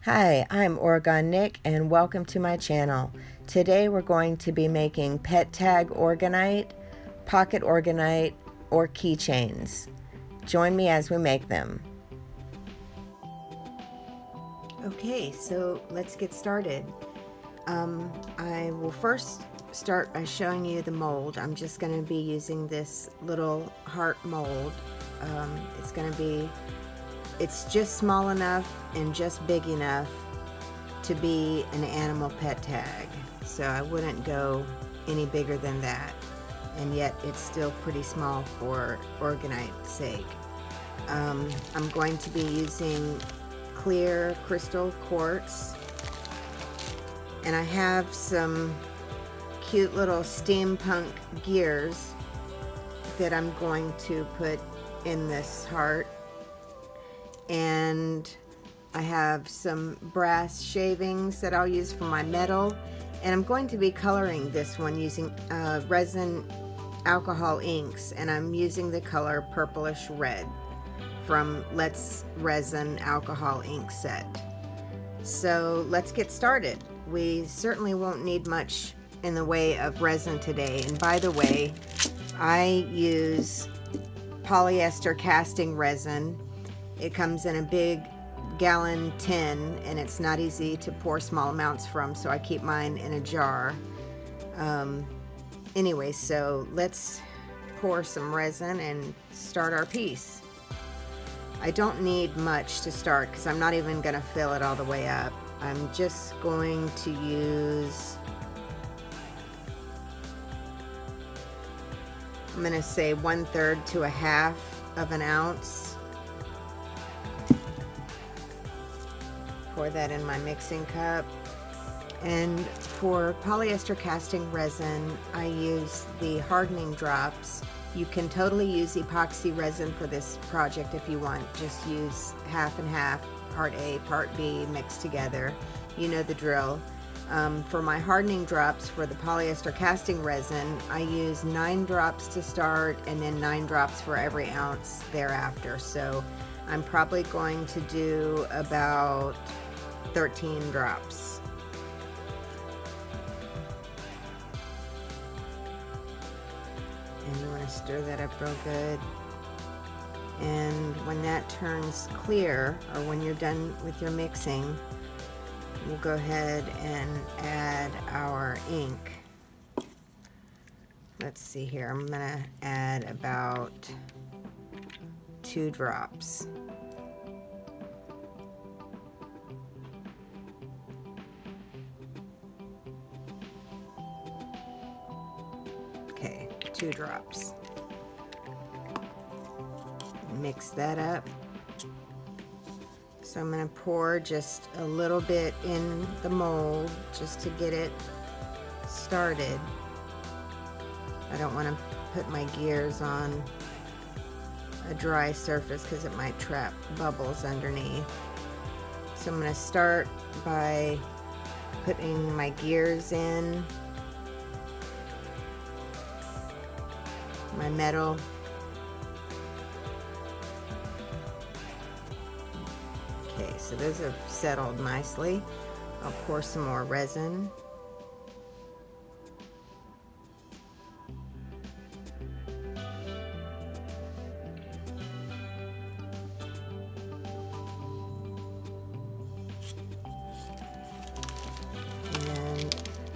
Hi, I'm Orgonite and welcome to my channel. Today we're going to be making pet tag Orgonite, pocket Orgonite, or keychains. Join me as we make them. Okay, so let's get started. I will first start by showing you the mold. I'm just going to be using this little heart mold. It's just small enough and just big enough to be an animal pet tag. So I wouldn't go any bigger than that. And yet it's still pretty small for Orgonite's sake. I'm going to be using clear crystal quartz. And I have some cute little steampunk gears that I'm going to put in this heart. And I have some brass shavings that I'll use for my metal, and I'm going to be coloring this one using resin alcohol inks, and I'm using the color purplish red from Let's Resin alcohol ink set. So let's get started. We certainly won't need much in the way of resin today, and by the way, I use polyester casting resin. It comes in a big gallon tin, and it's not easy to pour small amounts from, so I keep mine in a jar. Anyway, so let's pour some resin and start our piece. I don't need much to start because I'm not even going to fill it all the way up. I'm just going to use, I'm going to say 1/3 to 1/2 of an ounce. Pour that in my mixing cup. And for polyester casting resin, I use the hardening drops. You can totally use epoxy resin for this project if you want. Just use half and half, part A, part B mixed together. You know the drill. For my hardening drops for the polyester casting resin, I use 9 drops to start and then 9 drops for every ounce thereafter. So I'm probably going to do about 13 drops. And you want to stir that up real good. And when that turns clear, or when you're done with your mixing, we'll go ahead and add our ink. Let's see here, I'm going to add about 2 drops. Okay, 2 drops. Mix that up. So I'm going to pour just a little bit in the mold just to get it started. I don't want to put my gears on a dry surface because it might trap bubbles underneath. So I'm going to start by putting my gears in, my metal. Okay, so those have settled nicely. I'll pour some more resin.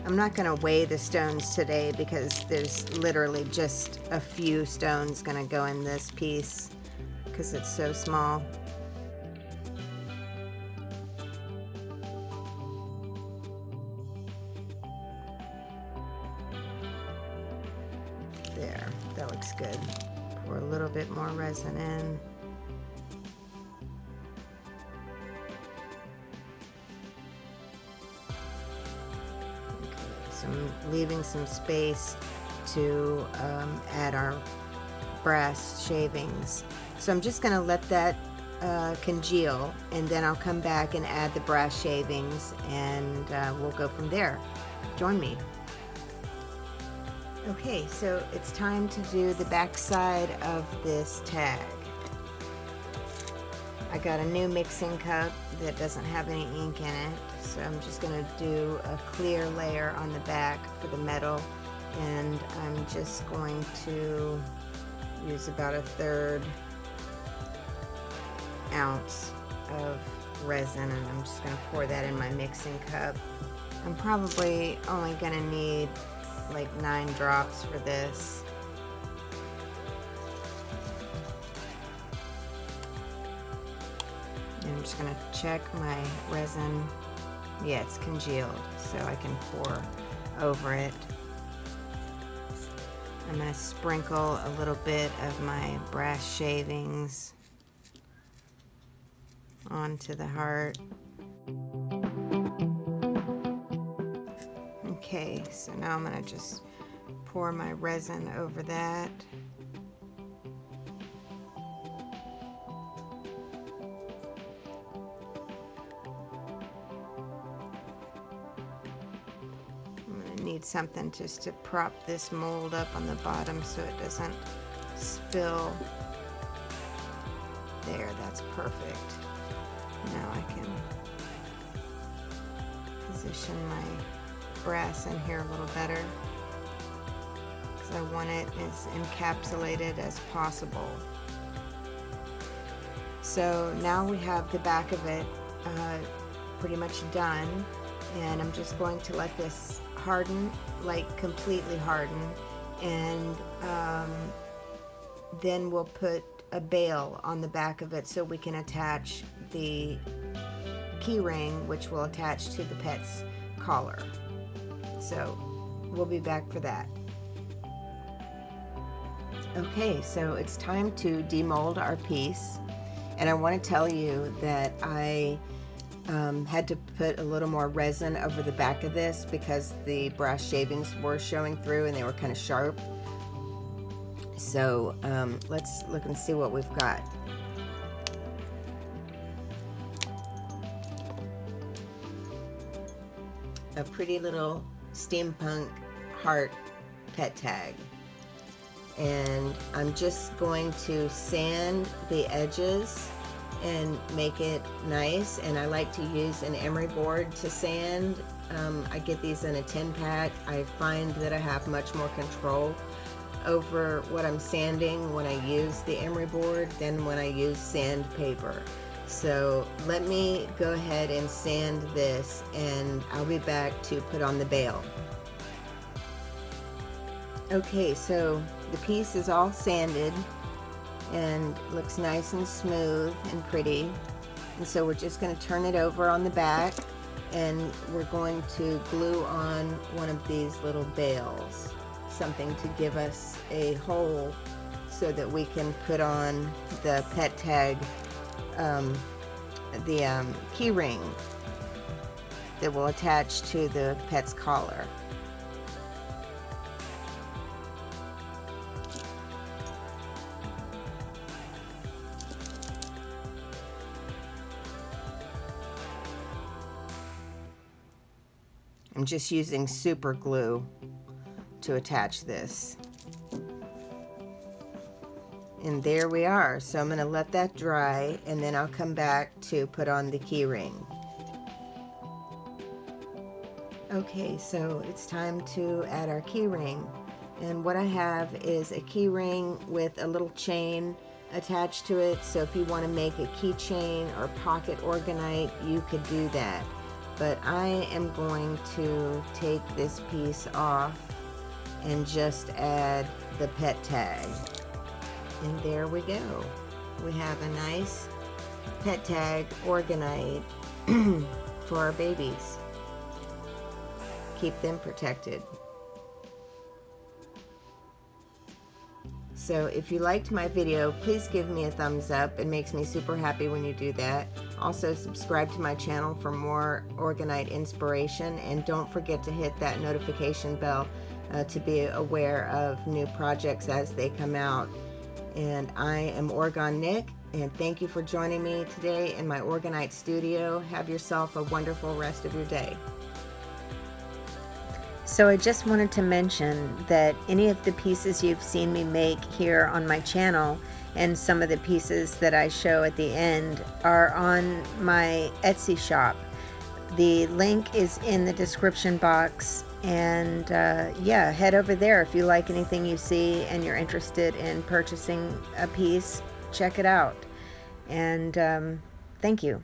I'm not going to weigh the stones today because there's literally just a few stones going to go in this piece because it's so small. There, that looks good. Pour a little bit more resin in. I'm leaving some space to add our brass shavings. So I'm just going to let that congeal, and then I'll come back and add the brass shavings, and we'll go from there. Join me. Okay, so it's time to do the back side of this tag. I got a new mixing cup that doesn't have any ink in it, so I'm just going to do a clear layer on the back for the metal, and I'm just going to use about 1/3 ounce of resin, and I'm just going to pour that in my mixing cup. I'm probably only going to need like 9 drops for this. I'm just going to check my resin. Yeah, it's congealed, so I can pour over it. I'm going to sprinkle a little bit of my brass shavings onto the heart. Okay, so now I'm going to just pour my resin over that. Need something just to prop this mold up on the bottom so it doesn't spill. There, that's perfect. Now I can position my brass in here a little better because I want it as encapsulated as possible. So now we have the back of it pretty much done, and I'm just going to let this harden, like completely harden, and then we'll put a bail on the back of it so we can attach the key ring, which will attach to the pet's collar. So we'll be back for that. Okay, so it's time to demold our piece, and I want to tell you that I had to put a little more resin over the back of this because the brass shavings were showing through and they were kind of sharp. So let's look and see what we've got. A pretty little steampunk heart pet tag. And I'm just going to sand the edges and make it nice, and I like to use an emery board to sand. I get these in a 10-pack. I find that I have much more control over what I'm sanding when I use the emery board than when I use sandpaper. So let me go ahead and sand this, and I'll be back to put on the bail. Okay, so the piece is all sanded and looks nice and smooth and pretty, and so we're just going to turn it over on the back, and we're going to glue on one of these little bails, something to give us a hole so that we can put on the pet tag, the key ring that will attach to the pet's collar. I'm just using super glue to attach this. And there we are. So I'm going to let that dry, and then I'll come back to put on the key ring. Okay, so it's time to add our key ring. And what I have is a key ring with a little chain attached to it. So if you want to make a keychain or pocket Orgonite, you could do that. But I am going to take this piece off and just add the pet tag. And there we go. We have a nice pet tag Orgonite for our babies. Keep them protected. So if you liked my video, please give me a thumbs up. It makes me super happy when you do that. Also, subscribe to my channel for more Orgonite inspiration, and don't forget to hit that notification bell to be aware of new projects as they come out. And I am Orgone Nick, and thank you for joining me today in my Orgonite studio. Have yourself a wonderful rest of your day. So I just wanted to mention that any of the pieces you've seen me make here on my channel and some of the pieces that I show at the end are on my Etsy shop. The link is in the description box, and yeah, head over there if you like anything you see and you're interested in purchasing a piece. Check it out, and thank you.